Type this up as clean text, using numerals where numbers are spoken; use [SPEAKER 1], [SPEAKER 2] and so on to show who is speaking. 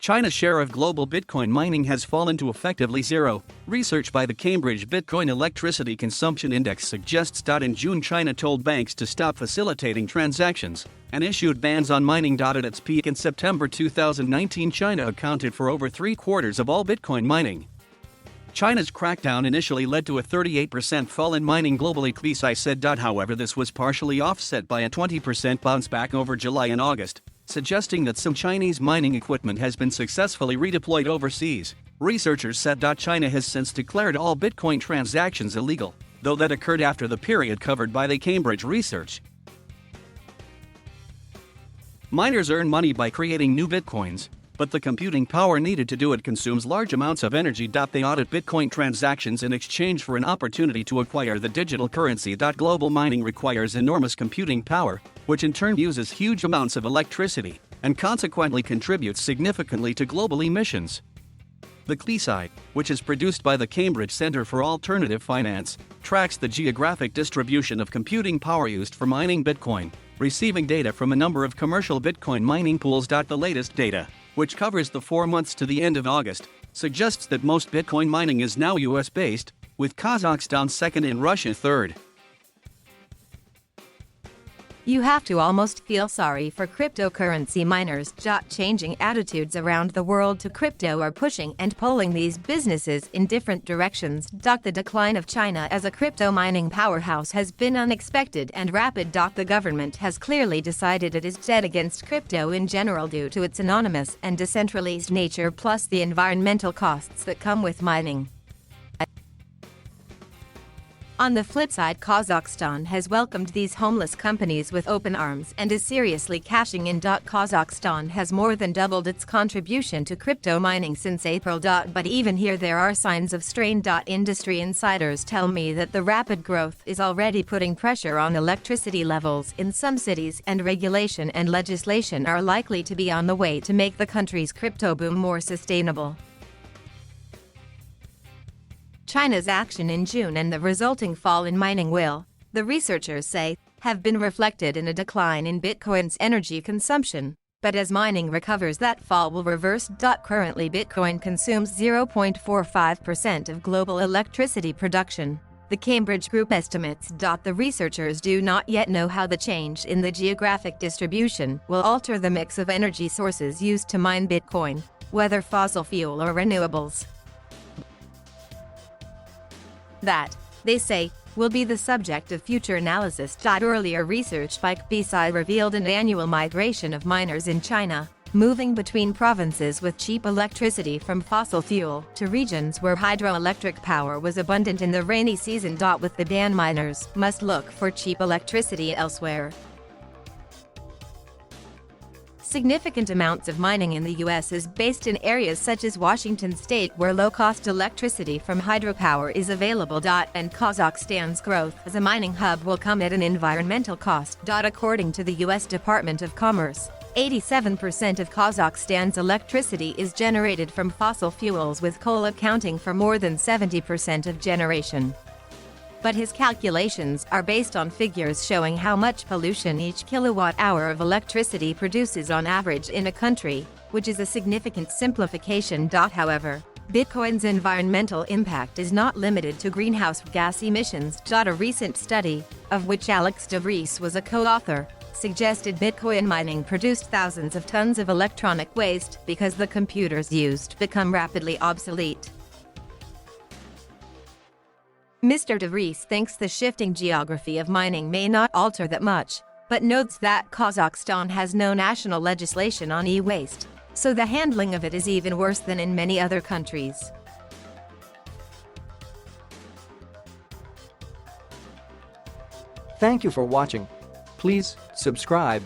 [SPEAKER 1] China's share of global Bitcoin mining has fallen to effectively zero. Research by the Cambridge Bitcoin Electricity Consumption Index suggests that in June China told banks to stop facilitating transactions and issued bans on mining.At. At its peak in September 2019, China accounted for over 3/4 of all Bitcoin mining. China's crackdown initially led to a 38% fall in mining globally, CBECI said. However, this was partially offset by a 20% bounce back over July and August, suggesting that some Chinese mining equipment has been successfully redeployed overseas. Researchers said China has since declared all Bitcoin transactions illegal, though that occurred after the period covered by the Cambridge research. Miners earn money by creating new Bitcoins, but the computing power needed to do it consumes large amounts of energy. They audit Bitcoin transactions in exchange for an opportunity to acquire the digital currency. Global mining requires enormous computing power, which in turn uses huge amounts of electricity and consequently contributes significantly to global emissions. The CBECI, which is produced by the Cambridge Center for Alternative Finance, tracks the geographic distribution of computing power used for mining Bitcoin, receiving data from a number of commercial Bitcoin mining pools. The latest data, which covers the 4 months to the end of August, suggests that most Bitcoin mining is now US-based, with Kazakhstan second and Russia third.
[SPEAKER 2] You have to almost feel sorry for cryptocurrency miners. Changing attitudes around the world to crypto are pushing and pulling these businesses in different directions. The decline of China as a crypto mining powerhouse has been unexpected and rapid. The government has clearly decided it is dead against crypto in general due to its anonymous and decentralized nature, plus the environmental costs that come with mining. On the flip side, Kazakhstan has welcomed these homeless companies with open arms and is seriously cashing in. Kazakhstan has more than doubled its contribution to crypto mining since April. But even here there are signs of strain. Industry insiders tell me that the rapid growth is already putting pressure on electricity levels in some cities, and regulation and legislation are likely to be on the way to make the country's crypto boom more sustainable. China's action in June and the resulting fall in mining will, the researchers say, have been reflected in a decline in Bitcoin's energy consumption, but as mining recovers that fall will reverse. Currently Bitcoin consumes 0.45% of global electricity production, the Cambridge Group estimates. The researchers do not yet know how the change in the geographic distribution will alter the mix of energy sources used to mine Bitcoin, whether fossil fuel or renewables. That, they say, will be the subject of future analysis. Earlier research by CBECI revealed an annual migration of miners in China, moving between provinces with cheap electricity from fossil fuel to regions where hydroelectric power was abundant in the rainy season. With the ban, miners must look for cheap electricity elsewhere. Significant amounts of mining in the U.S. is based in areas such as Washington state, where low-cost electricity from hydropower is available. And Kazakhstan's growth as a mining hub will come at an environmental cost. According to the U.S. Department of Commerce, 87% of Kazakhstan's electricity is generated from fossil fuels, with coal accounting for more than 70% of generation. But his calculations are based on figures showing how much pollution each kilowatt-hour of electricity produces on average in a country, which is a significant simplification. However, Bitcoin's environmental impact is not limited to greenhouse gas emissions. A recent study, of which Alex de Vries was a co-author, suggested Bitcoin mining produced thousands of tons of electronic waste because the computers used become rapidly obsolete. Mr. de Vries thinks the shifting geography of mining may not alter that much, but notes that Kazakhstan has no national legislation on e-waste, so the handling of it is even worse than in many other countries.
[SPEAKER 3] Thank you for watching. Please subscribe